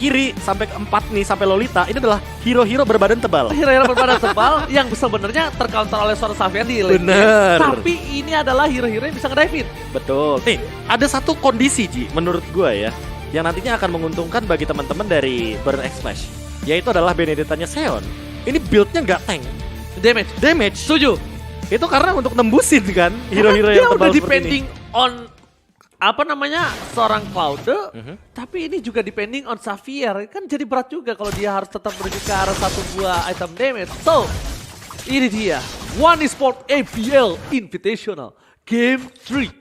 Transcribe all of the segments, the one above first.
kiri sampai keempat nih sampai Lolita ini adalah hero-hero berbadan tebal. Hero-hero berbadan tebal yang sebenarnya tercounter oleh seorang Xavier di lane. Bener. Tapi ini adalah hero-hero yang bisa nge-dive. Betul. Nih, ada satu kondisi Ji menurut gua ya yang nantinya akan menguntungkan bagi teman-teman dari Burn X Flash, yaitu adalah Benedetta-nya Seon. Ini build-nya nggak tank. Damage. Setuju. Itu karena untuk nembusin kan hero-hero Dia yang udah tebal seperti depending ini. on seorang Cloud. Tapi ini juga depending on Xavier. Kan jadi berat juga kalau dia harus tetap menuju ke arah satu buah item damage. So, ini dia One Esport APL Invitational Game 3.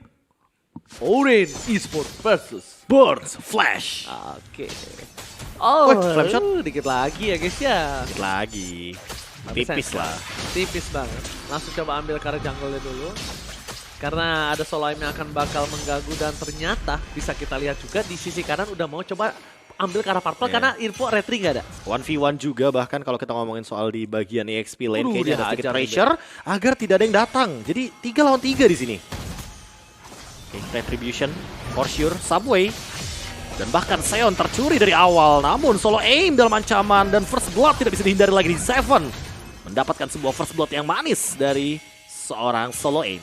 Orange Esport versus Burn Flash. Oke. Oh, Flame shot. dikit lagi ya guys ya. Dikit lagi. Tapi Tipis sayang lah. Tipis banget. Langsung coba ambil karena jungle-nya dulu. Karena ada solo aim yang akan bakal mengganggu dan ternyata bisa kita lihat juga di sisi kanan udah mau coba ambil ke arah purple karena info retri nggak ada. 1v1 juga bahkan kalau kita ngomongin soal di bagian EXP lane kayaknya ada sedikit dihajar pressure agar tidak ada yang datang. Jadi 3 lawan 3 di sini. Oke, Retribution, for sure, Subway. Dan bahkan Seon tercuri dari awal. Namun solo aim dalam ancaman dan first blood tidak bisa dihindari lagi di Seven. Mendapatkan sebuah first blood yang manis dari seorang solo aim.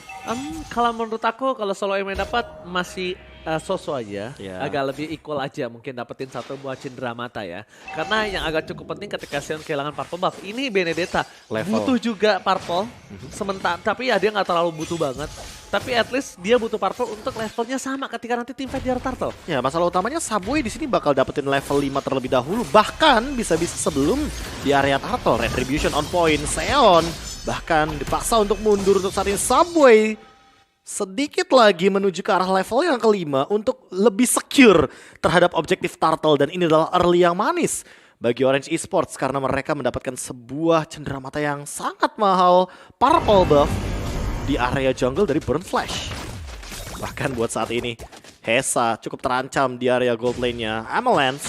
Kalau menurut aku kalau solo aim yang dapat masih so-so aja, agak lebih equal aja mungkin dapetin satu buah cindera mata ya. Karena yang agak cukup penting ketika Seon kehilangan purple buff, ini Benedetta butuh juga purple, sementara tapi ya dia nggak terlalu butuh banget. Tapi at least dia butuh purple untuk levelnya sama ketika nanti tim fight di area turtle. Ya, masalah utamanya Subway di sini bakal dapetin level 5 terlebih dahulu, bahkan bisa-bisa sebelum di area turtle. Retribution on point, Seon bahkan dipaksa untuk mundur untuk saat ini. Subway sedikit lagi menuju ke arah level yang kelima untuk lebih secure terhadap objektif turtle, dan ini adalah early yang manis bagi Orange Esports karena mereka mendapatkan sebuah cenderamata yang sangat mahal, purple buff di area jungle dari Burn Flash. Bahkan buat saat ini Hesa cukup terancam di area gold lane-nya. Amalanth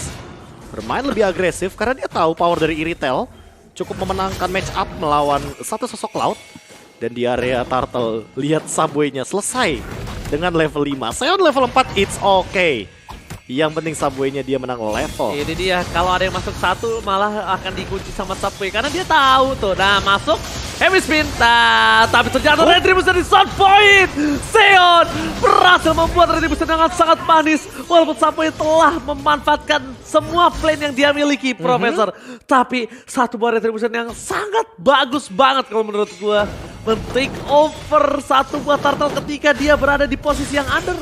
bermain lebih agresif karena dia tahu power dari Iritel cukup memenangkan match up melawan satu sosok Cloud. Dan di area turtle, lihat Subway-nya selesai dengan level 5. Seon level 4, it's okay. Yang penting Subway-nya dia menang level. Ini dia, kalau ada yang masuk satu malah akan dikunci sama Subway. Karena dia tahu tuh, nah masuk heavy spin. Tapi ternyata Retribution di sound point. Seon berhasil membuat Retribution dengan sangat manis. Walaupun Subway telah memanfaatkan semua plane yang dia miliki, Profesor. Tapi satu buah Retribution yang sangat bagus banget kalau menurut gua. Men-take over satu buah turtle ketika dia berada di posisi yang under.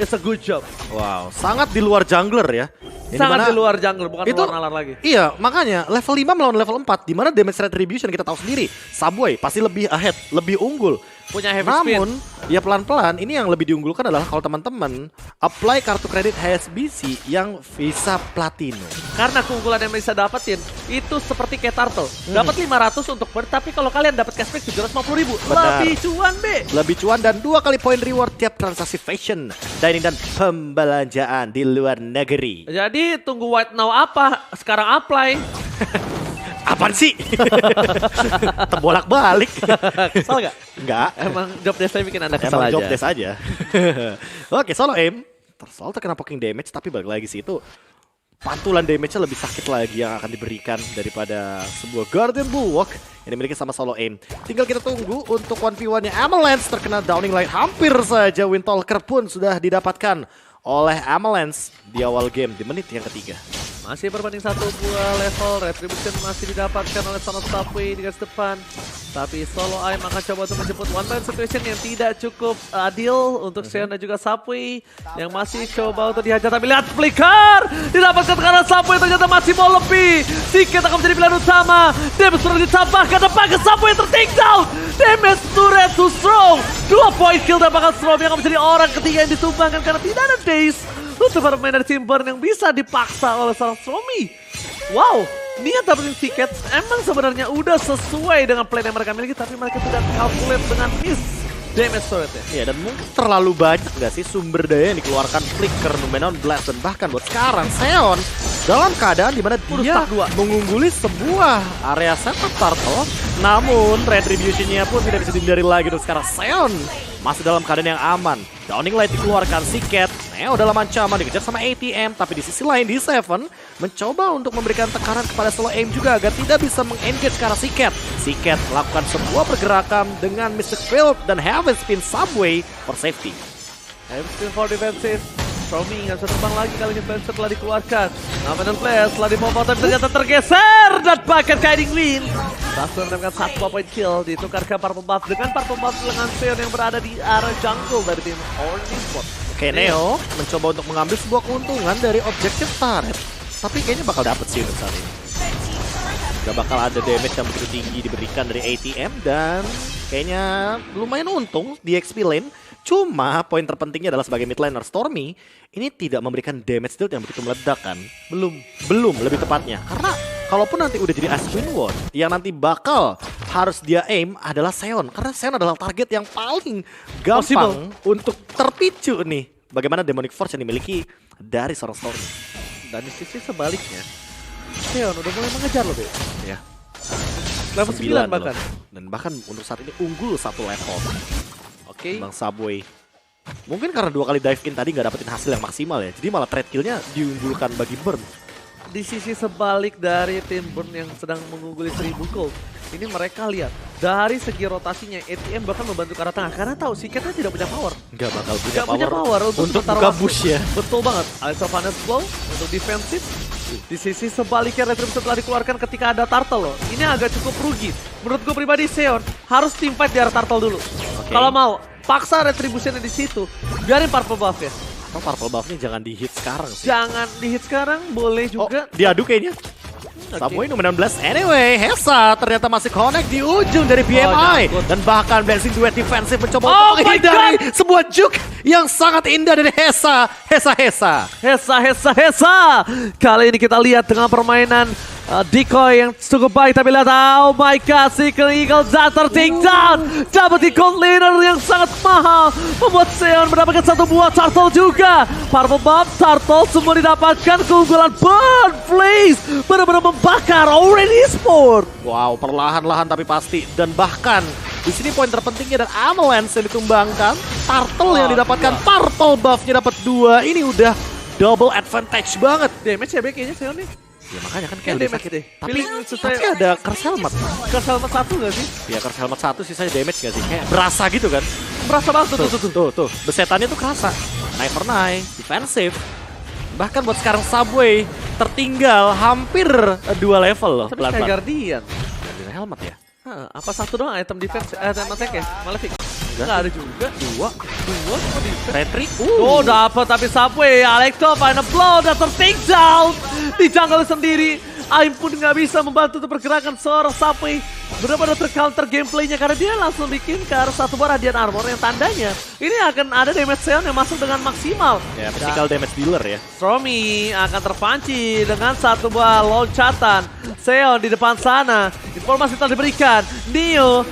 It's a good job. Wow, sangat di luar jungler ya. Sangat di luar jungle, bukan itu, luar nalar lagi. Iya, makanya level 5 melawan level 4, di mana damage retribution kita tahu sendiri. Subway pasti lebih ahead, lebih unggul. Punya heavy Namun, spin. ya pelan-pelan ini yang lebih diunggulkan adalah kalau teman-teman apply kartu kredit HSBC yang Visa Platinum. Karena keunggulan yang bisa dapetin itu seperti kayak turtle. Dapat 500 untuk bird, tapi kalau kalian dapat cashback 750.000. Benar. Lebih cuan, B. Lebih cuan dan 2 kali poin reward tiap transaksi fashion, dining dan pembelanjaan di luar negeri. Jadi tunggu white now apa? Sekarang apply. Apaan sih? Terbolak-balik. Kesel gak? Enggak. Emang job desk bikin Anda kesel Emang aja. job desk aja. Oke, solo aim. Soal terkena poking damage, tapi balik lagi sih itu pantulan damage-nya lebih sakit lagi yang akan diberikan daripada sebuah Guardian Bulwark yang dimiliki sama solo aim. Tinggal kita tunggu untuk 1v1-nya Amalanth terkena downing light. Hampir saja Windtalker pun sudah didapatkan oleh Amalanth di awal game di menit yang ketiga. Masih berbanding satu buah level, Retribution masih didapatkan oleh Son of Subway di garis depan. Tapi Solo Aim akan coba untuk menjemput one man situation yang tidak cukup adil untuk Seon dan juga Subway yang masih coba untuk dihajar. Tapi lihat flicker didapatkan karena Subway ternyata masih mau lebih. Tiket akan menjadi pilihan utama. Damage sudah ditambahkan dan pakai Subway tertinggal. Damage to red to strong. 2 point kill dan bakal Strom yang akan menjadi orang ketiga yang ditumbangkan karena tidak ada days untuk para pemain dari Timber yang bisa dipaksa oleh seorang Stromy. Wow, niat dapetin tiket emang sebenarnya udah sesuai dengan plan yang mereka miliki, tapi mereka tidak calculate dengan miss damage turret-nya. Ya, dan mungkin terlalu banyak nggak sih sumber daya yang dikeluarkan Flicker, Numenon, Blast, dan bahkan buat sekarang Seon dalam keadaan dimana dia mengungguli sebuah area setup turtle, namun retribution-nya pun tidak bisa dihindari lagi. Terus sekarang Seon masih dalam keadaan yang aman. Downing Light dikeluarkan, si Cat Neo dalam ancaman dikejar sama ATM, tapi di sisi lain di Seven mencoba untuk memberikan tekanan kepada Solo Aim juga agar tidak bisa meng-engage ke arah Siket. Siket melakukan sebuah pergerakan dengan Mystic Field dan Heaven Spin Subway for safety. Heaven Spin for defensive. Stormy nggak bisa terbang lagi kali ini, Fencer telah dikeluarkan. Namen Flash telah dipotong tapi ternyata tergeser dan pakai Guiding Wind. Langsung mendapatkan 1 point kill, ditukar ke Purple Buff dengan Purple Buff dengan Seon yang berada di arah jungle dari tim Orange Esports. Oke, Neo mencoba untuk mengambil sebuah keuntungan dari objektif turret, tapi kayaknya bakal dapet sih untuk saat ini. Gak bakal ada damage yang begitu tinggi diberikan dari ATM dan kayaknya lumayan untung di XP lane. Cuma poin terpentingnya adalah sebagai mid laner Stormy ini tidak memberikan damage dealt yang begitu meledak kan. Belum lebih tepatnya. Karena kalaupun nanti udah jadi Aswin Ward, yang nanti bakal harus dia aim adalah Seon. Karena Seon adalah target yang paling gampang untuk terpicu nih. Bagaimana Demonic Force yang dimiliki dari seorang Stormy. Dan di sisi sebaliknya, Seon udah mulai mengejar loh, Be. Ya. Level 9 bahkan. Dan bahkan untuk saat ini unggul 1 level. Oke. Bang Subway. Mungkin karena 2 kali dive in tadi nggak dapetin hasil yang maksimal ya. Jadi malah trade killnya diunggulkan bagi Burn. Di sisi sebalik dari tim Burn yang sedang mengungguli 1000 gold, ini mereka lihat dari segi rotasinya ATM bahkan membantu ke arah tengah karena tahu Siketnya tidak punya power. Nggak bakal punya power untuk buka bush ya. Betul banget. Alexa Vanes Blow untuk defensif. Di sisi sebaliknya Retribution telah dikeluarkan ketika ada Turtle loh. Ini agak cukup rugi. Menurut gue pribadi Seon harus teamfight di arah Turtle dulu. Kalau mau paksa Retributionnya di situ, biarin Purple Buff ya. Oh, Purple Buff ini jangan di hit sekarang sih. Jangan di hit sekarang, boleh juga. Diadu kayaknya. Subway nomor 16. Anyway, Hesa ternyata masih connect di ujung dari BMI. Dan bahkan Blessing Duet defensif mencoba untuk menghindari sebuah juke yang sangat indah dari Hesa. Hesa. Kali ini kita lihat dengan permainan decoy yang cukup baik, tapi lihat, oh my god, Secret Eagle Zater take down. Dapat di gold laner yang sangat mahal, membuat Seon mendapatkan 1 buah turtle juga. Purple Buff, turtle semua didapatkan. Keunggulan Burn Blaze benar-benar membakar Orange Esports. Wow, perlahan-lahan tapi pasti. Dan bahkan di sini poin terpentingnya dan Avalanche yang ditumbangkan, turtle yang didapatkan, Purple Buff-nya dapat 2. Ini udah double advantage banget. Damage ya kayaknya Seon nih. Ya makanya kan kayak damage deh. Tapi ada Curse Helmet. Curse Helmet 1 gak sih? Ya Curse Helmet 1 sisanya damage gak sih? Kayak berasa gitu kan. Berasa banget tuh. Besetannya tuh kerasa. Knife for knife, defensive. Bahkan buat sekarang Subway tertinggal hampir 2 level loh. Tapi kayak Guardian. Guardian Helmet ya? Apa 1 doang item defense, item attack ya? Malefic. Enggak ada juga. 2 kok defense. Retri. Oh, dapat tapi Subway. Alexo final blow dan take down di jungle sendiri. Aim pun nggak bisa membantu untuk pergerakan seorang Subway. Benar-benar tercounter gameplaynya karena dia langsung bikin ke arah 1 buah Radiant Armor yang tandanya ini akan ada damage Seon yang masuk dengan maksimal. Ya, physical damage dealer ya. Stormy akan terpanci dengan 1 buah loncatan. Seon di depan sana. Informasi telah diberikan. Neo,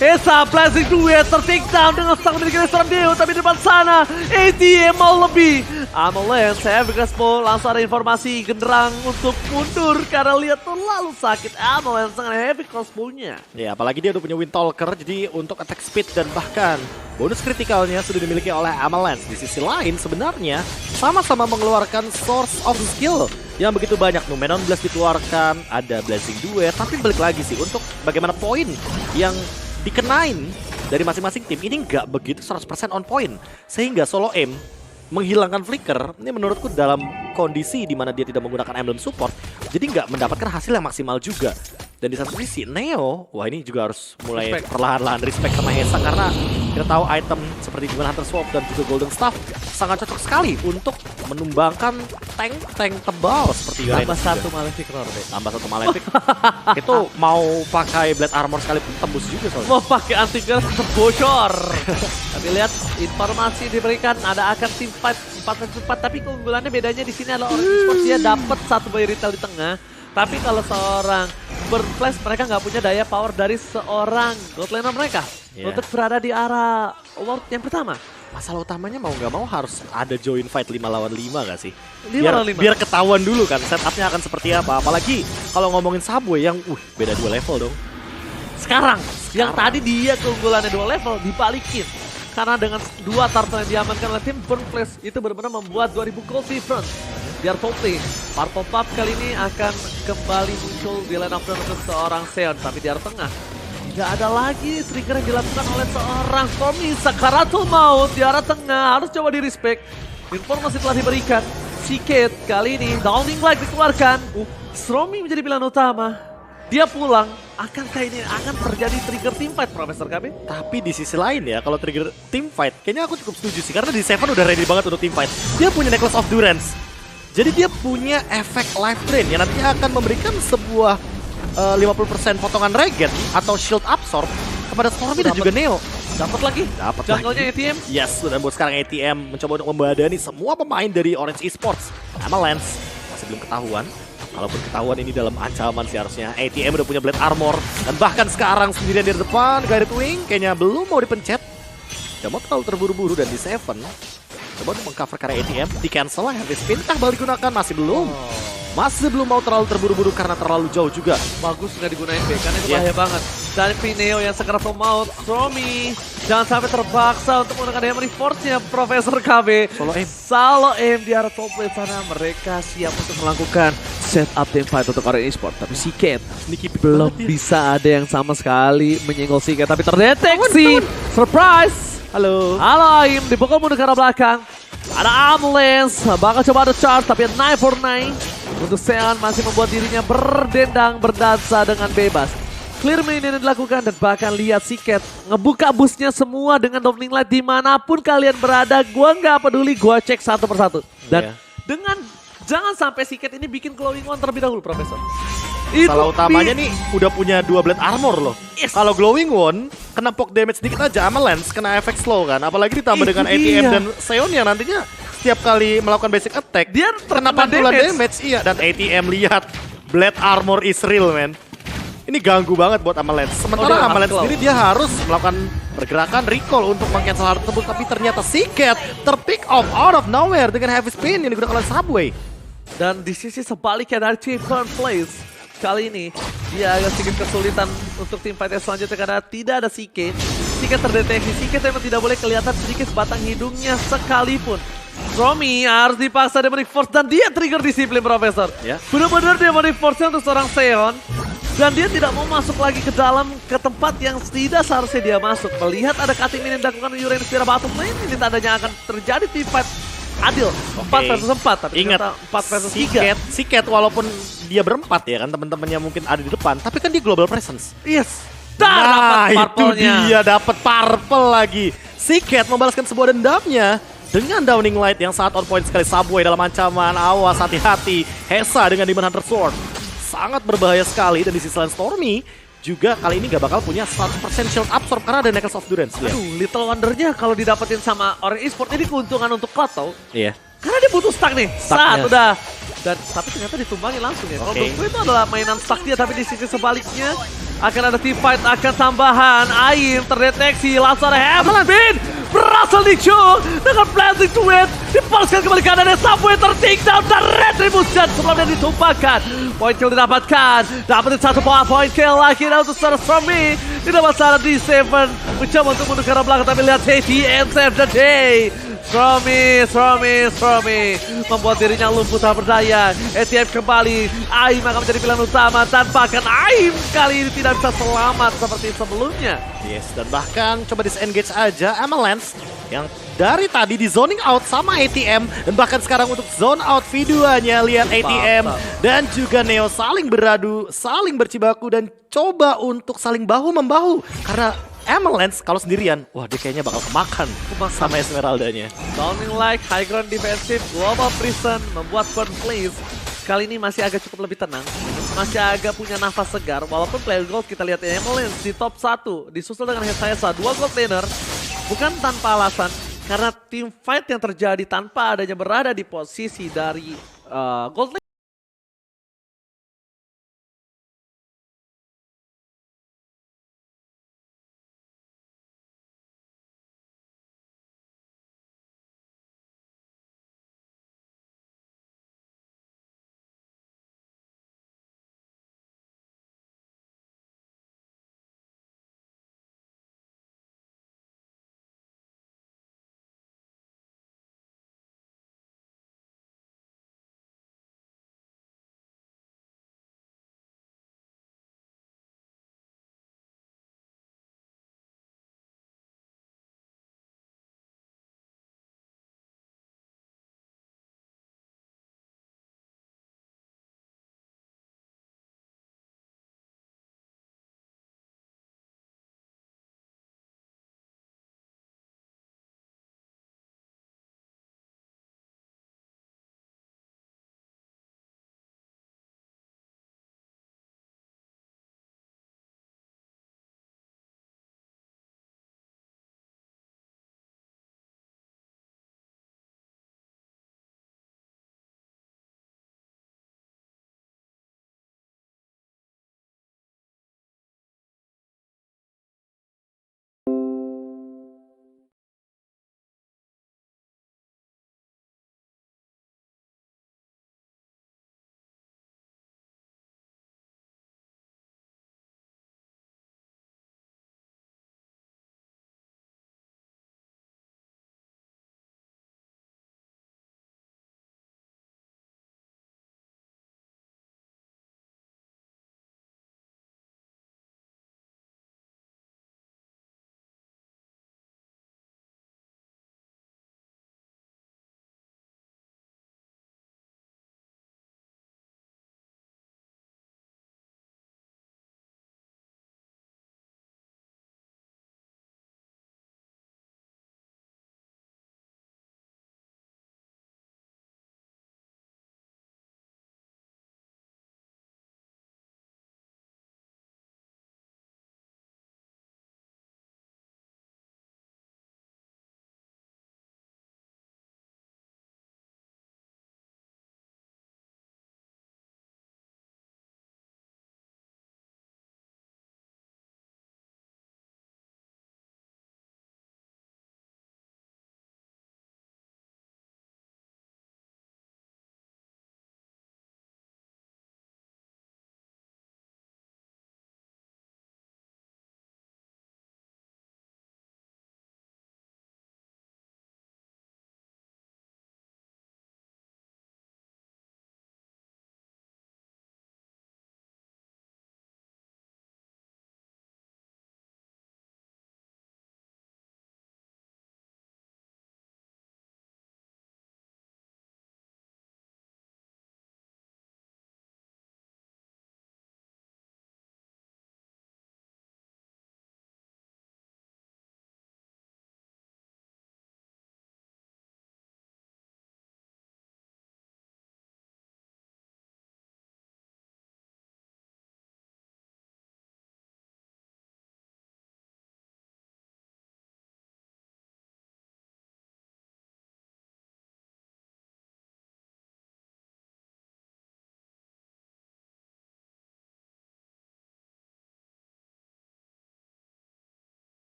Hesa, Blessing Duet take down dengan sang memiliki restoran Neo. Tapi di depan sana, ATM mau lebih. Avalanche, saya Vegaspo langsung ada informasi genderang untuk mundur karena lihat terlalu sakit Avalanche dengan heavy crossbow-nya. Ya, apalagi dia udah punya Windtalker, jadi untuk attack speed dan bahkan bonus kritikalnya sudah dimiliki oleh Avalanche. Di sisi lain sebenarnya sama-sama mengeluarkan source of skill yang begitu banyak. Numenon Blast dikeluarkan, ada Blazing Duet, tapi balik lagi sih untuk bagaimana poin yang dikenain dari masing-masing tim ini nggak begitu 100% on point. Sehingga Solo Aim menghilangkan flicker ini menurutku dalam kondisi di mana dia tidak menggunakan emblem support, jadi nggak mendapatkan hasil yang maksimal juga. Dan di satu sisi Neo, wah ini juga harus mulai perlahan-lahan respect sama Hesa karena kita tahu item seperti Demon Hunter Sword dan juga Golden Staff sangat cocok sekali untuk menumbangkan tank tebal seperti tambah 1 Malefic Roar deh. Tambah 1 Malefic. Itu mau pakai Blade Armor sekalipun tembus juga soalnya. Mau pakai anti-gas bocor. Tapi lihat informasi diberikan ada akan tim fight 4-4, tapi keunggulannya bedanya di sini adalah Orange Esports dia dapat 1 buy retail di tengah. Tapi kalau seorang Burn Flash mereka nggak punya daya power dari seorang gold laner mereka untuk berada di arah world yang pertama. Masalah utamanya mau nggak mau harus ada join fight 5 lawan 5 gak sih? 5 lawan 5. Biar ketahuan dulu kan setupnya akan seperti apa. Apalagi kalau ngomongin Subway yang beda 2 level dong. Sekarang yang tadi dia keunggulannya 2 level dibalikin. Karena dengan 2 turtle yang diamankan oleh tim Burn Flash itu benar-benar membuat 2000 gold difference. Biar top lane, Purple Pup kali ini akan kembali muncul di line up untuk seorang Seon. Tapi di arah tengah, tidak ada lagi trigger yang dilakukan oleh seorang Stormy. Sakaratul Maut di arah tengah, harus coba di respect. Informasi telah diberikan. Si Kate kali ini, Downing Light dikeluarkan. Stormy menjadi pilihan utama. Dia pulang, akankah ini akan terjadi trigger teamfight, Profesor KB? Tapi di sisi lain ya, kalau trigger teamfight, kayaknya aku cukup setuju sih. Karena di Seven udah ready banget untuk teamfight. Dia punya Necklace of Durance. Jadi dia punya efek life drain yang nantinya akan memberikan sebuah 50% potongan regen atau shield absorb kepada Stormy dan juga Neo. Dapat lagi. Dapat jungle-nya lagi. ATM. Yes, dan buat sekarang ATM mencoba untuk membadani semua pemain dari Orange Esports. Avalanche masih belum ketahuan. Kalaupun ketahuan ini dalam ancaman sih harusnya. ATM udah punya Blade Armor. Dan bahkan sekarang sendirian di depan, Guided Wing kayaknya belum mau dipencet. Coba terlalu terburu-buru dan di Seven. Coba untuk mengcover karya ATM. Di cancel lah, habis pintah balik digunakan. Masih belum. Masih belum mau terlalu terburu-buru karena terlalu jauh juga. Bagus nggak digunain B, karena itu bahaya banget. Dan Neo yang sekarang maut, Stormy jangan sampai terpaksa untuk menggunakan Hammer Force-nya Profesor KB. Solo aim di arah top lane sana, mereka siap untuk melakukan setup team fight untuk Orange Esports. Tapi si Kate belum bisa ada yang sama sekali menyenggol si Kate, tapi terdeteksi. Surprise! Halo. Halo Aim, dipukul mundur ke arah belakang. Ada Ambulance, bakal coba ada charge tapi 9 for 9. Untuk Seon masih membuat dirinya berdendang, berdansa dengan bebas. Clear main yang dilakukan dan bahkan lihat si Cat ngebuka busnya semua dengan Downing Light dimanapun kalian berada. Gua nggak peduli, gua cek satu persatu. Dan dengan jangan sampai si Cat ini bikin glowing one terlebih dahulu, Profesor. Salah utamanya nih udah punya 2 Blade Armor loh. Kalau Glowing One kena poke damage sedikit aja, Avalanche kena efek slow kan. Apalagi ditambah dengan ATM dan Seon yang nantinya setiap kali melakukan basic attack dia kena pantulan damage. Iya, dan ATM lihat Blade Armor is real, man. Ini ganggu banget buat Avalanche. Sementara Avalanche sendiri dia harus melakukan pergerakan recall untuk meng-cancel hal tersebut. Tapi ternyata si Cat terpick off out of nowhere dengan heavy spin yang digunakan oleh Subway. Dan di sisi sebaliknya dari Chief Burn Place, kali ini dia agak sedikit kesulitan untuk tim fight selanjutnya karena tidak ada Sike. Sike terdeteksi, Sike memang tidak boleh kelihatan sedikit batang hidungnya sekalipun. Stormy harus dipaksa Demonic Force dan dia trigger disiplin, Profesor. Benar-benar Demonic Force-nya untuk seorang Seon. Dan dia tidak mau masuk lagi ke dalam, ke tempat yang tidak seharusnya dia masuk. Melihat ada cutting yang dilakukan Uranus Spira bottom lane, ini tandanya akan terjadi team fight adil. 4 versus 4, tapi ingat 4 versus 3. Si Cat walaupun dia berempat ya kan, teman-temannya mungkin ada di depan, tapi kan dia global presence. Yes. Nah, itu dia dapat purple lagi. Si Cat membalaskan sebuah dendamnya dengan Downing Light yang sangat on point sekali. Subway dalam ancaman, awas hati-hati. Hesa dengan Demon Hunter Sword sangat berbahaya sekali, dan di sisi lain Stormy juga kali ini gak bakal punya 100% shield absorb karena ada Necklace of Durance. Aduh, little wondernya kalau didapetin sama Orange Esports ini keuntungan untuk Cloud tau. Iya. Karena dia butuh stack nih, saat udah. Dan tapi ternyata ditumbangin langsung ya. Kalau gue itu adalah mainan stack dia, tapi di sisi sebaliknya akan ada team fight, akan tambahan. Aim terdeteksi, langsung ada Heaven Spin. Berhasil dicung dengan Blazing Twin. Dipalaskan kembali ke kanan, Subway tertake down dan Retribution sebelumnya ditumpahkan. Point kill didapatkan, dapetin 1 point kill akhirnya untuk seorang Stormy. Tidak masalah di Seven, mencoba untuk mundur ke arah belakang, tapi lihat ATM save the day. Stormy membuat dirinya lumpuh tak berdaya. ATM kembali, Aim akan menjadi pilihan utama dan bahkan Aim kali ini tidak bisa selamat seperti sebelumnya. Yes, dan bahkan coba disengage aja Avalanche yang dari tadi di zoning out sama ATM, dan bahkan sekarang untuk zone out V2-nya lihat ATM dan juga Neo saling beradu, saling bercibaku dan coba untuk saling bahu-membahu karena Avalanche kalau sendirian, wah dia kayaknya bakal kemakan sama Esmeralda-nya. Downing Light, high ground defensive, global prison membuat Burn Place kali ini masih agak cukup lebih tenang. Masih agak punya nafas segar, walaupun player gold kita lihat Avalanche di top 1, disusul dengan Hesa, 2 gold laner. Bukan tanpa alasan, karena team fight yang terjadi tanpa adanya berada di posisi dari gold laner.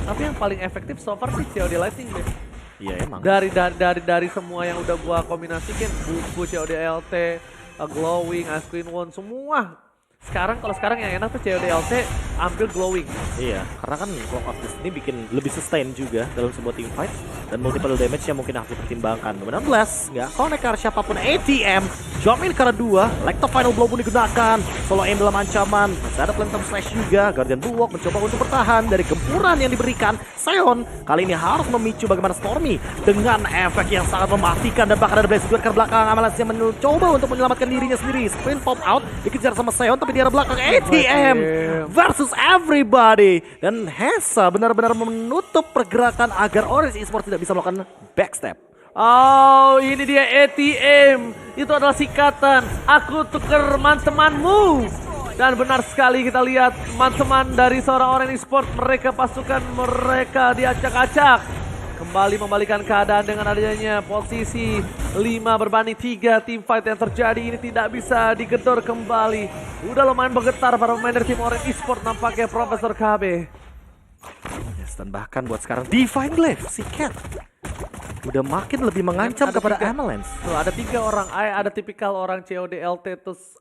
Tapi yang paling efektif so far sih COD Lightning deh. Iya emang. Dari semua yang udah gua kombinasikan, buku, COD LT, Glowing, Ice Queen One, semua. Kalau sekarang yang enak tuh COD LT ambil Glowing. Iya, karena kan Clock of Destiny bikin lebih sustain juga dalam sebuah team fight dan multiple damage yang mungkin harus dipertimbangkan. Kemudian Blast nggak connect ke siapapun ATM. Jump in karena 2, Lecto Final Blow pun digunakan. Solo aim dalam ancaman, masih ada Phantom Slash juga. Guardian Bulwark mencoba untuk bertahan dari gempuran yang diberikan. Sion kali ini harus memicu bagaimana Stormy dengan efek yang sangat mematikan dan bahkan ada Blaze Duet ke belakang. Amalas yang mencoba untuk menyelamatkan dirinya sendiri. Sprint pop out, dikejar sama Sion tapi di arah belakang ATM versus everybody. Dan Hesa benar-benar menutup pergerakan agar Orange Esports tidak bisa melakukan backstep. Oh, ini dia ATM. Itu adalah sikatan. Aku tuker teman-temanmu. Dan benar sekali kita lihat teman-teman dari seorang Orange Esports. Mereka pasukan mereka diacak-acak. Kembali membalikan keadaan dengan adanya posisi 5 berbanding 3 team fight yang terjadi. Ini tidak bisa digedor kembali. Udah lumayan bergetar para pemain dari tim Orange Esports nampaknya Profesor KB. Yes, dan bahkan buat sekarang Divine Glaive, si Cat udah makin lebih mengancam kepada Amalands. Tuh, ada 3 orang, ada tipikal orang COD LT terus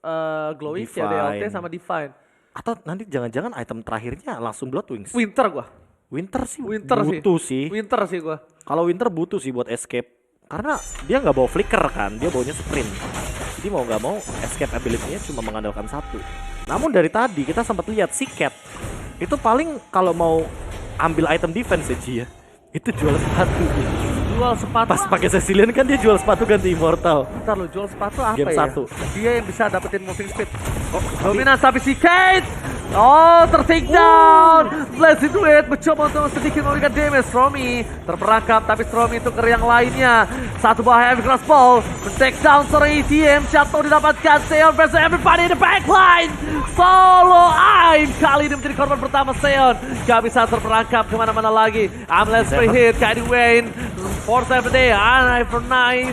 Glowing, COD LT sama Divine. Atau nanti jangan-jangan item terakhirnya langsung Blood Wings. Winter gua. Winter butuh sih. Winter sih gua. Kalau Winter butuh sih buat escape. Karena dia nggak bawa flicker kan, dia bawanya sprint. Jadi mau nggak mau escape ability-nya cuma mengandalkan 1. Namun dari tadi kita sempat lihat si Cat itu paling kalau mau ambil item defense aja ya, itu jual sepatu. Jual sepatu. Pas pakai Cecilian kan dia jual sepatu ganti Immortal. Bentar lo, jual sepatu apa Game ya? 1. Dia yang bisa dapetin moving speed. Dominan tapi si Kate. Oh, ter-take down. Blessed Duet mencoba untuk sedikit memberikan damage. Stromy terperangkap tapi Stromy itu ke yang lainnya. Satu bahaya Heavy Cross Ball. Men-take down seorang ATM. Jatuh didapatkan. Seon versus everybody in the backline. Solo Aim kali ini menjadi korban pertama Seon. Gak bisa terperangkap kemana-mana lagi. Amulet free hit. Kaidi Wayne. 4-7 day, 9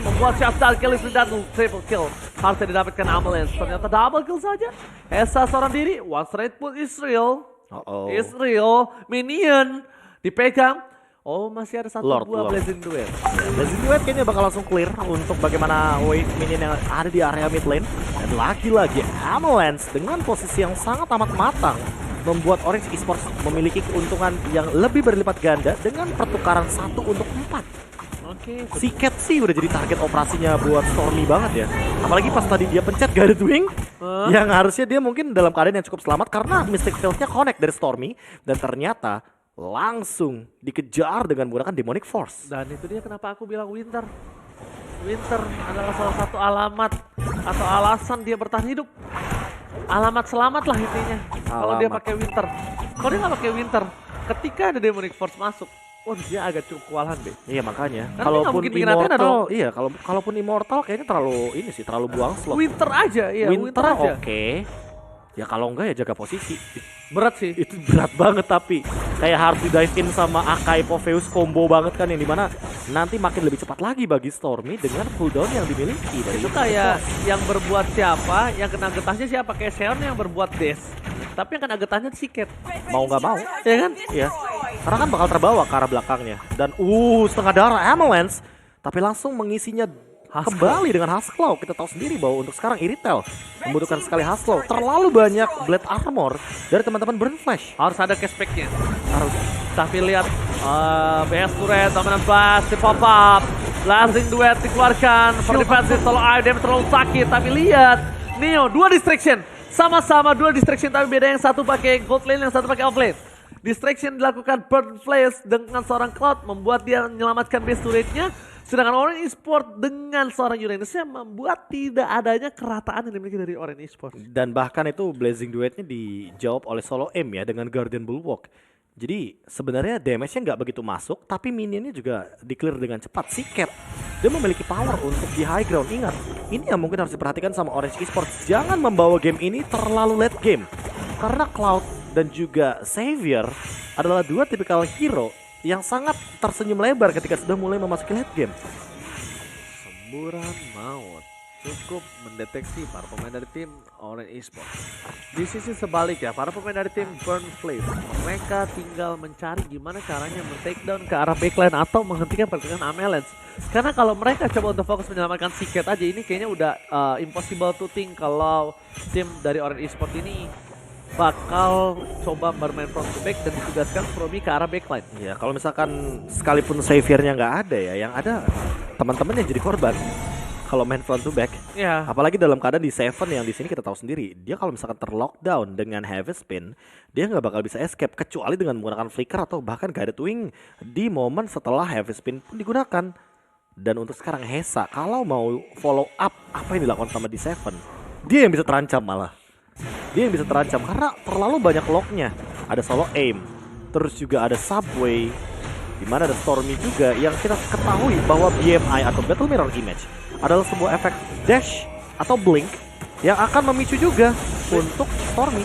membuat shutdown kill dan triple kill. Harusnya didapatkan Ambulance, ternyata double kill saja. Hesa seorang diri, one straight put Israel. Israel, minion, dipegang. Oh, masih ada satu buah Blazing Duet. Blazing Duet kayaknya bakal langsung clear untuk bagaimana wave minion yang ada di area mid lane. Dan lagi-lagi Ambulance dengan posisi yang sangat amat matang membuat Orange Esports memiliki keuntungan yang lebih berlipat ganda dengan pertukaran 1 untuk 4. Si Cat sih udah jadi target operasinya buat Stormy banget ya. Apalagi pas tadi dia pencet Guided Wing, yang harusnya dia mungkin dalam keadaan yang cukup selamat karena Mystic Field-nya connect dari Stormy. Dan ternyata langsung dikejar dengan menggunakan Demonic Force. Dan itu dia kenapa aku bilang Winter. Winter adalah salah satu alamat atau alasan dia bertahan hidup. Alamat selamat lah intinya. Kalau dia pakai Winter. Kalau dia nggak pakai Winter, ketika ada Demonic Force masuk, dia agak cukup kewalahan deh. Iya makanya. Kalaupun Immortal, kalaupun Immortal kayaknya terlalu buang slot. Winter aja, iya. Winter oke. Ya kalau enggak ya jaga posisi. Berat sih. Itu berat banget tapi kayak harus di dive in sama Akai Popheus combo banget kan yang dimana nanti makin lebih cepat lagi bagi Stormy dengan cooldown yang dimiliki. Itu kayak yang berbuat siapa, yang kena getahnya siapa, kayak Seon yang berbuat dash. Tapi yang kena getahnya si Cat. Mau nggak mau, ya kan? Iya. Karena kan bakal terbawa ke arah belakangnya. Dan setengah darah Avalanche. Tapi langsung mengisinya kembali dengan Husklaw. Kita tahu sendiri bahwa untuk sekarang Iritel membutuhkan sekali Husklaw. Terlalu banyak Blade Armor dari teman-teman Burn Flash. Harus ada cashbacknya. Harus. Tapi lihat BS Turret, dominan blast di pop up. Blasting Duet dikeluarkan. For defensive, solo item terlalu sakit. Tapi lihat, Neo 2 distraction. Sama-sama 2 distraction tapi beda yang satu pakai gold lane, yang satu pakai off lane. Distraction dilakukan Burn Flash dengan seorang Cloud membuat dia menyelamatkan base turretnya. Sedangkan Orange Esports dengan seorang Uranusnya membuat tidak adanya kerataan yang dimiliki dari Orange Esports. Dan bahkan itu Blazing Duetnya dijawab oleh Solo M ya dengan Guardian Bulwark. Jadi sebenarnya damage-nya nggak begitu masuk, tapi minionnya juga di-clear dengan cepat. Si Cat, dia memiliki power untuk di high ground. Ingat, ini yang mungkin harus diperhatikan sama Orange Esports. Jangan membawa game ini terlalu late game. Karena Cloud dan juga Xavier adalah 2 tipikal hero yang sangat tersenyum lebar ketika sudah mulai memasuki late game. Semburan maut. cukup mendeteksi para pemain dari tim Orange Esports. Di sisi sebaliknya, para pemain dari tim Burn Flames, mereka tinggal mencari gimana caranya men-takedown ke arah backline atau menghentikan pergerakan Amelance. Karena kalau mereka coba untuk fokus menyelamatkan Siket aja, ini kayaknya udah impossible to think kalau tim dari Orange Esports ini bakal coba bermain front to back dan ditugaskan Fromi ke arah backline. Ya kalau misalkan sekalipun saviornya nggak ada ya, yang ada teman-teman yang jadi korban. Kalau main front to back, Ya. apalagi dalam keadaan di Seven yang di sini kita tahu sendiri, dia kalau misalkan terlockdown dengan heavy spin, dia nggak bakal bisa escape kecuali dengan menggunakan flicker atau bahkan guided wing di momen setelah heavy spin pun digunakan. Dan untuk sekarang Hesa, kalau mau follow up apa yang dilakukan sama di Seven, dia yang bisa terancam malah. Dia yang bisa terancam karena terlalu banyak locknya. Ada solo aim, terus juga ada subway, di mana ada Stormy juga yang kita ketahui bahwa BMI atau Battle Mirror Image adalah sebuah efek dash atau blink yang akan memicu juga untuk Stormy.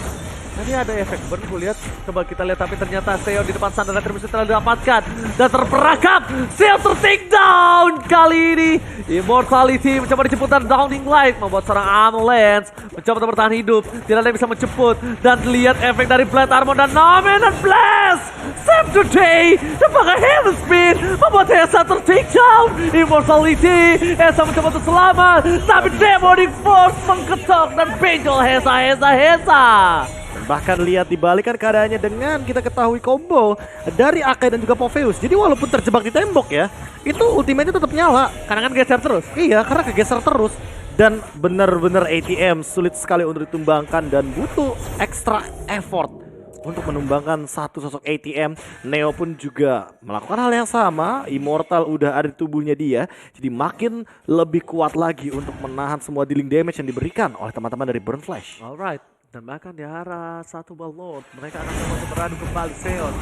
Tadi ada efek burn, gue lihat. Coba kita lihat, tapi ternyata Seo di depan sana Retribution telah didapatkan dan terperangkap. Seo ter-take down kali ini. Immortality mencoba dijemput dan Downing Light membuat seorang Avalanche mencoba untuk bertahan hidup. Tidak ada yang bisa menjemput dan lihat efek dari Blade Armor dan Nomen dan Blast. Save today dan pakai Heaven Spin membuat Hesa ter-take down. Immortality, Hesa mencoba untuk selamat, tapi Demonic Force mengketok dan benjol Hesa. Bahkan lihat dibalikan keadaannya dengan kita ketahui combo dari Akai dan juga Popheus. Jadi walaupun terjebak di tembok ya, itu ultimate-nya tetap nyala. Karena kan geser terus. Iya, karena kegeser terus. Dan benar-benar ATM sulit sekali untuk ditumbangkan dan butuh extra effort untuk menumbangkan satu sosok ATM. Neo pun juga melakukan hal yang sama. Immortal udah ada di tubuhnya dia, jadi makin lebih kuat lagi untuk menahan semua dealing damage yang diberikan oleh teman-teman dari Burn Flash. Alright. Dan bahkan di arah satu Balot, mereka akan coba untuk beradu kembali. Seon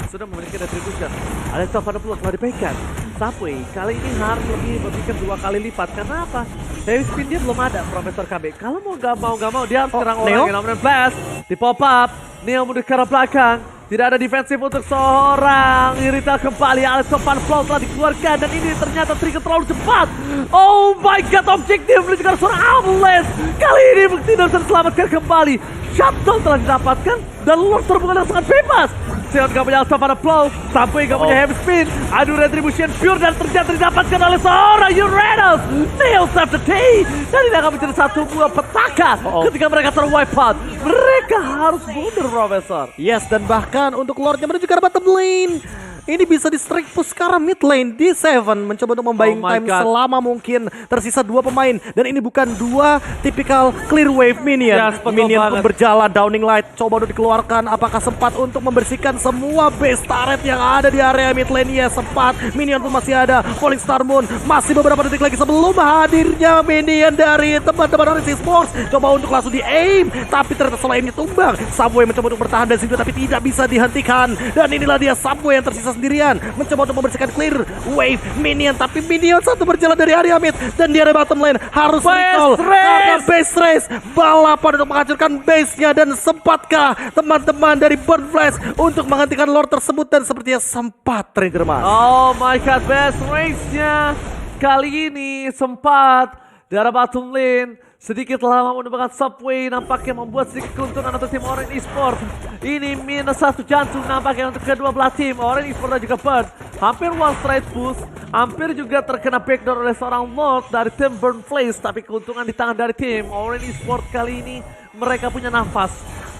sudah memiliki retribution. Alexa pada peluang telah dibaikan. Subway kali ini harus lebih berpikir 2 kali lipat. Karena apa? Heavy spin dia belum ada, Profesor KB. Kalau mau gak mau dia harus serang Neo? orang yang namanya Blast. Di pop up, Neo mundur ke arah belakang. Tidak ada defensif untuk seorang Irita kembali. Alexa Van Flow telah dikeluarkan dan ini ternyata trigger terlalu cepat. Oh my god, objektif menunjukkan seorang Avalanche. Kali ini tidak bisa diselamatkan kembali. Shutdown telah didapatkan dan Lord terbukal dengan sangat bebas. Seon gak punya Alexa Van Flow, sampai gak punya heavy spin. Adu retribution pure dan ternyata didapatkan oleh seorang Uranus. Neo save the day dan ini akan menjadi satu buah petaka ketika mereka terwipe out. Mereka harus mundur, Profesor. Yes, dan bahkan untuk Lordnya menuju ke arah bottom lane. Ini bisa di strike push ke arah mid lane di Seven. Mencoba untuk membuying time selama mungkin. Tersisa 2 pemain. Dan ini bukan 2 typical clear wave minion. Yes, Minion pun banget. berjalan. Downing Light coba untuk dikeluarkan. Apakah sempat untuk membersihkan semua base turret yang ada di area mid lane? Yes, sempat. Minion pun masih ada. Falling Star Moon masih beberapa detik lagi sebelum hadirnya minion dari teman-teman Orange Esports. Coba untuk langsung di aim. Tapi ternyata solo aimnya tumbang. Subway mencoba untuk bertahan dari situ tapi tidak bisa dihentikan. Dan inilah dia Subway yang tersisa sendirian, mencoba untuk membersihkan clear wave minion, tapi minion satu berjalan dari area mid dan di area bottom lane harus recall karena base race, balapan untuk menghancurkan base-nya. Dan sempatkah teman-teman dari Burn Flash untuk menghentikan Lord tersebut? Dan sepertinya sempat trigger mas. Oh my god, best race-nya kali ini sempat di arah bottom lane. Sedikit lama menemukan Subway nampaknya membuat sedikit keuntungan untuk tim Orange Esports. Ini -1 jantung nampaknya untuk kedua belah tim. Orange Esports dan juga Burn hampir one straight push, hampir juga terkena backdoor oleh seorang Lord dari tim Burn Flames. Tapi keuntungan di tangan dari tim Orange Esports kali ini, mereka punya nafas.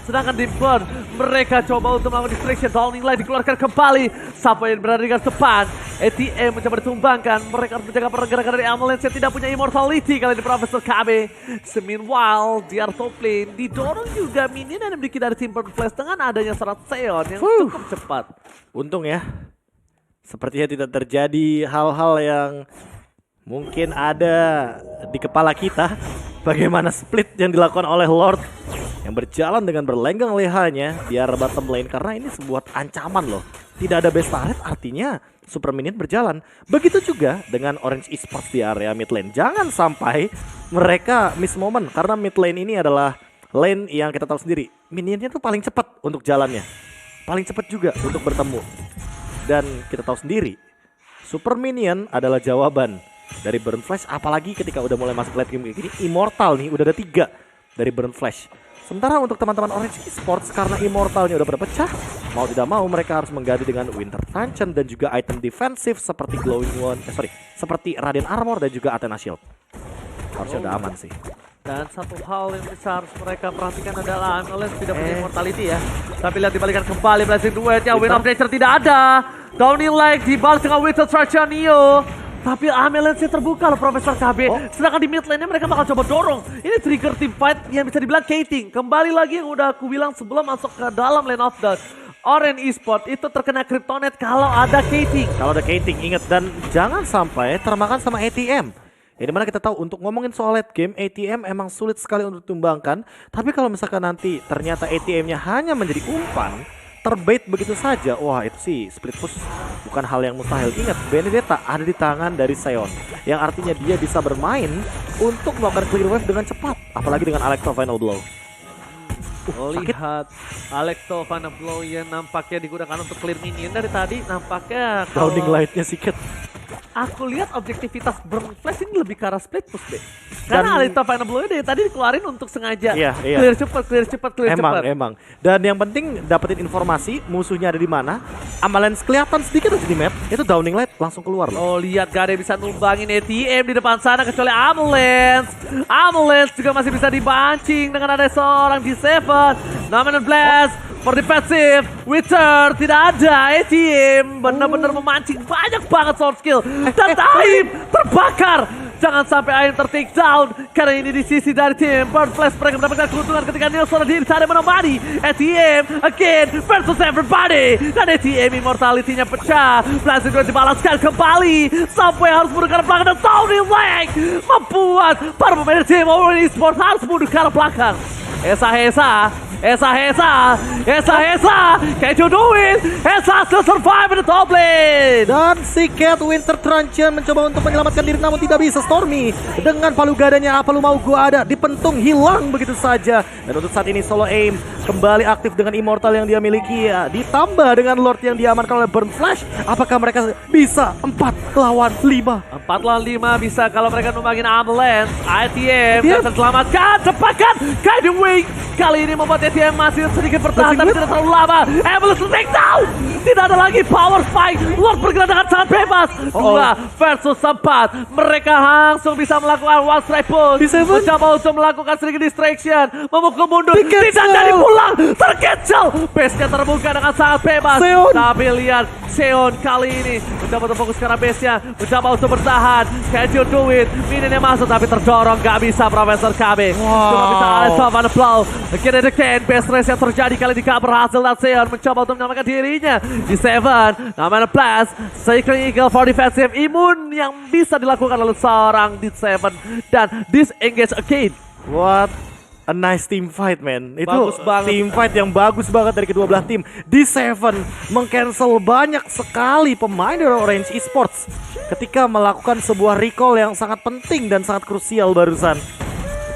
Sedangkan di Burn, mereka coba untuk melakukan distraction. Downing Light dikeluarkan kembali. Subway berada di garis depan. ATM mencoba ditumbangkan. Mereka harus menjaga pergerakan dari Avalanche yang tidak punya immortality kali ini Profesor KB. Meanwhile, di area top lane didorong juga minion yang dimiliki dari tim Burn Flash dengan adanya serat Seon yang cukup cepat. Untung ya, sepertinya tidak terjadi hal-hal yang mungkin ada di kepala kita. Bagaimana split yang dilakukan oleh Lord yang berjalan dengan berlenggang lehanya di arah bottom lane, karena ini sebuah ancaman loh. Tidak ada base turret, artinya super minion berjalan. Begitu juga dengan Orange Esports di area mid lane. Jangan sampai mereka miss moment, karena mid lane ini adalah lane yang kita tahu sendiri, minionnya tuh paling cepat untuk jalannya, paling cepat juga untuk bertemu. Dan kita tahu sendiri, super minion adalah jawaban dari Burn Flash, apalagi ketika udah mulai masuk late game kayak gini, Immortal nih udah ada 3 dari Burn Flash. Sementara untuk teman-teman Orange Esports, karena Immortalnya udah pada pecah, mau tidak mau mereka harus mengganti dengan Winter Truncheon dan juga item defensif seperti seperti Radiant Armor dan juga Athena Shield. Harusnya udah aman sih. Dan satu hal yang bisa harus mereka perhatikan adalah Amulet tidak punya immortality ya. Tapi lihat dibalikan kembali Blazing Duetnya, Wind of Nature tidak ada. Downing Leg dibalas dengan Winter Truncheon Neo. Tapi Amulet sih terbuka loh Profesor KB. Sedangkan di mid lane-nya mereka bakal coba dorong. Ini trigger team fight yang bisa dibilang Kating. Kembali lagi yang udah aku bilang sebelum masuk ke dalam lane of the Orange Esports itu terkena Kryptonite kalau ada Kating. Kalau ada Kating, ingat, dan jangan sampai termakan sama ATM. Ini mana kita tahu untuk ngomongin soal late game, ATM emang sulit sekali untuk ditumbangkan. Tapi kalau misalkan nanti ternyata ATM-nya hanya menjadi umpan, terbait begitu saja, wah itu sih split push bukan hal yang mustahil. Ingat, Benedetta ada di tangan dari Seon, yang artinya dia bisa bermain untuk melakukan clear wave dengan cepat, apalagi dengan Alecto Final Blow. Lihat Alecto Final Blow yang nampaknya digunakan untuk clear minion dari tadi, nampaknya Downing Light-nya sikit. Aku lihat objektivitas Burn Flash ini lebih ke arah split push deh. Karena Alecto Final Blow dari tadi dikeluarin untuk sengaja clear cepat. Emang. Dan yang penting dapetin informasi musuhnya ada di mana. Amalance kelihatan sedikit aja di map, itu Downing Light langsung keluar loh. Oh lihat, gak ada yang bisa numbangin ATM di depan sana kecuali Ambulance. Ambulance juga masih bisa dibancing dengan ada seorang D7. Nominal Blast for defensive. Witcher tidak ada. ATM benar-benar memancing banyak banget sword skill. Dan Aim terbakar. Jangan sampai Aim ter-take down. Karena ini di sisi dari tim Burn Flash, mereka mendapatkan keuntungan ketika Nilsson di sana menemani ATM again versus everybody. Dan ATM immortality-nya pecah. Blazing Duet dibalaskan kembali. Sampai harus mundur ke arah belakang dan Downing Leg membuat para pemain tim Orange Esports harus mundur ke arah belakang. Esa, can you do it? Esa still survive in the top lane. Dan si Cat Winter Truncheon mencoba untuk menyelamatkan diri namun tidak bisa. Stormy dengan palu gadanya, apa lu mau gua ada, dipentung hilang begitu saja. Dan untuk saat ini Solo Aim kembali aktif dengan Immortal yang dia miliki ya, ditambah dengan Lord yang diamankan oleh Burn Flash. Apakah mereka bisa 4 lawan 5? 4 lawan 5 bisa kalau mereka numbangin Ambulance. ATM dan terselamatkan, cepatkan Guiding Wing. Kali ini membuat ATM masih sedikit bertahan tapi tidak terlalu lama. Ambulance take down. Tidak ada lagi power fight. Lord bergerak dengan sangat bebas. 2 versus 4. Mereka langsung bisa melakukan one strike push. Mencoba untuk melakukan sedikit distraction. Memukul mundur. Tidak jadi pulang. Tercancel. Base-nya terbuka dengan sangat bebas. Tapi lihat Seon kali ini mencoba untuk fokus ke arah base-nya. Mencoba untuk bertahan. Can you do it? Minionnya masuk tapi terdorong. Gak bisa Profesor KB. Cuma bisa Alecto Final Blow. Again and again, best race yang terjadi kali ini gak berhasil dan Seon mencoba untuk menyelamatkan dirinya. Di 7, namanya Blast, Cycling Eagle for defensive, imun yang bisa dilakukan oleh seorang D7 dan disengage again. What a nice team fight, man. Itu Bagus banget. Team fight yang bagus banget dari kedua belah tim. D7 meng-cancel banyak sekali pemain dari Orange Esports ketika melakukan sebuah recall yang sangat penting dan sangat krusial barusan.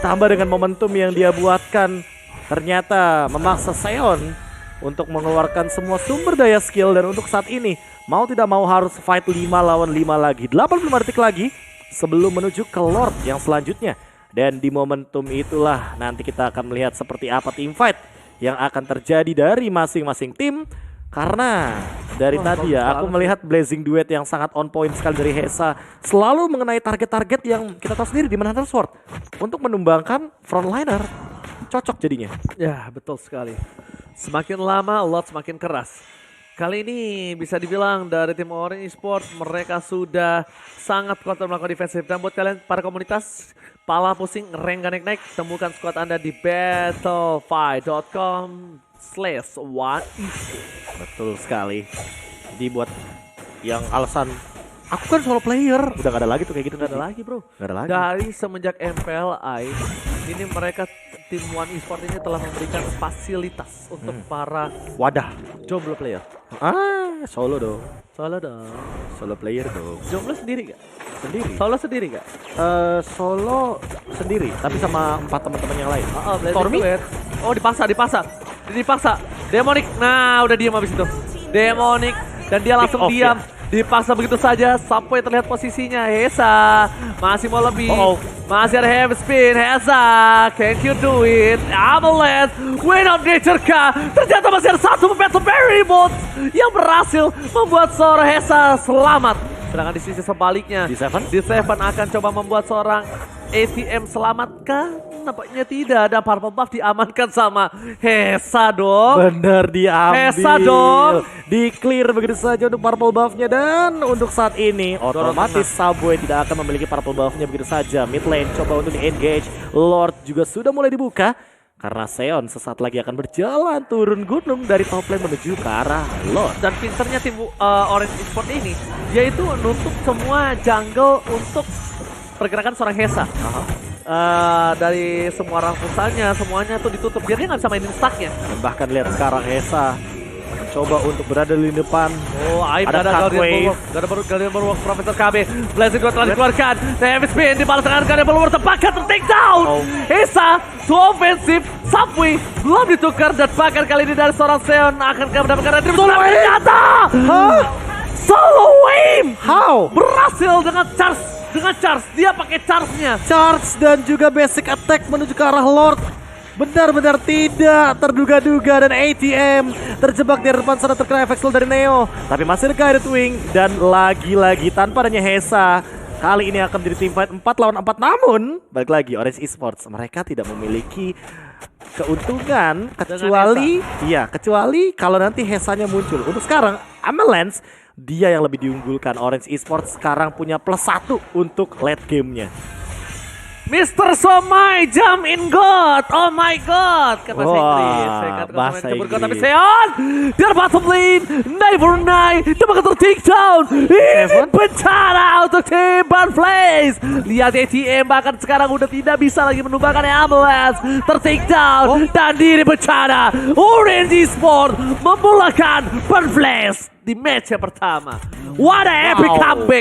Tambah dengan momentum yang dia buatkan, ternyata memaksa Seon untuk mengeluarkan semua sumber daya skill. Dan untuk saat ini mau tidak mau harus fight 5 lawan 5 lagi, 85 detik lagi sebelum menuju ke Lord yang selanjutnya. Dan di momentum itulah nanti kita akan melihat seperti apa team fight yang akan terjadi dari masing-masing tim. Karena dari tadi ya aku melihat Blazing Duet yang sangat on point sekali dari Hesa, selalu mengenai target-target yang kita tahu sendiri di Manhunter Sword untuk menumbangkan frontliner. Cocok jadinya. Ya betul sekali. Semakin lama Lord semakin keras. Kali ini bisa dibilang dari tim Orange Esports mereka sudah sangat kuat melakukan defensif. Dan buat kalian para komunitas, pala pusing, rank gak naik-naik, temukan squad Anda di battlefy.com/1esports. Betul sekali. Jadi buat yang alasan aku kan solo player, udah gak ada lagi tuh kayak gitu. Gak ada lagi bro. Gak ada lagi. Dari semenjak MPLI ini mereka tim One Esports ini telah memberikan fasilitas untuk para wadah jomblo player. Solo dong. Solo dong. Solo player dong. Jomblo sendiri gak? Sendiri. Solo sendiri gak? Solo sendiri, tapi sama 4 teman-teman yang lain. Stormy? Oh dipaksa. Demonic, nah udah diam habis itu. Demonic dan dia langsung diam. Dipaksa begitu saja. Sampai terlihat posisinya. Hesa masih mau lebih. Masih ada heavy spin. Hesa, can you do it? Avalanche, win of nature kah? Ternyata masih ada satu pemain Berry Bot yang berhasil membuat seorang Hesa selamat. Sedangkan di sisi sebaliknya, D7 akan coba membuat seorang ATM selamatkah? Nampaknya tidak, ada purple buff diamankan sama Hesa dong. Bener diambil. Hesa dong. Di clear begitu saja untuk purple buffnya dan untuk saat ini otomatis Subway tidak akan memiliki purple buffnya begitu saja. Mid lane coba untuk di-engage. Lord juga sudah mulai dibuka. Karena Seon sesaat lagi akan berjalan turun gunung dari top lane menuju ke arah Lord. Dan pinternya tim Orange Esports ini, yaitu menutup semua jungle untuk pergerakan seorang Hesa. Dari semua rangkusannya, semuanya tuh ditutup. Biar dia nggak bisa mainin stacknya. Dan bahkan lihat sekarang Hesa coba untuk berada di depan. Aib ada Guardian Bulwark Profesor KB. Blazing Guard telah dikeluarkan. Heavy spin dibalas dengan Guardian Bulwark terbakar take down. Hesa, too offensive. Subway belum ditukar dan bahkan kali ini dari seorang Seon akan mendapatkan retribusi. Ternyata solo aim. How? Berhasil dengan charge, dia pakai charge-nya. Charge dan juga basic attack menuju ke arah Lord. Benar-benar tidak terduga-duga dan ATM terjebak di depan sana terkena efek slow dari Neo. Tapi masih ada Guided Wing dan lagi-lagi tanpa adanya Hesa. Kali ini akan menjadi team fight 4 lawan 4, namun balik lagi Orange Esports mereka tidak memiliki keuntungan kecuali kalau nanti Hesanya muncul. Untuk sekarang Avalanche dia yang lebih diunggulkan. Orange Esports sekarang punya +1 untuk late gamenya. Mr. Somai jump in God. Oh my God. Kan bahasa Inggris. Saya katakan bahasa Inggris. Tapi Seon dari bottom lane. Never Night. Coba ke take down. Ini bencana untuk tim Banflays. Lihat ATM bahkan sekarang udah tidak bisa lagi menumbangkan Avalanche. Ter-take down. Dan diri bencana. Orange Esports memulakan Banflays di match yang pertama. What a epic comeback.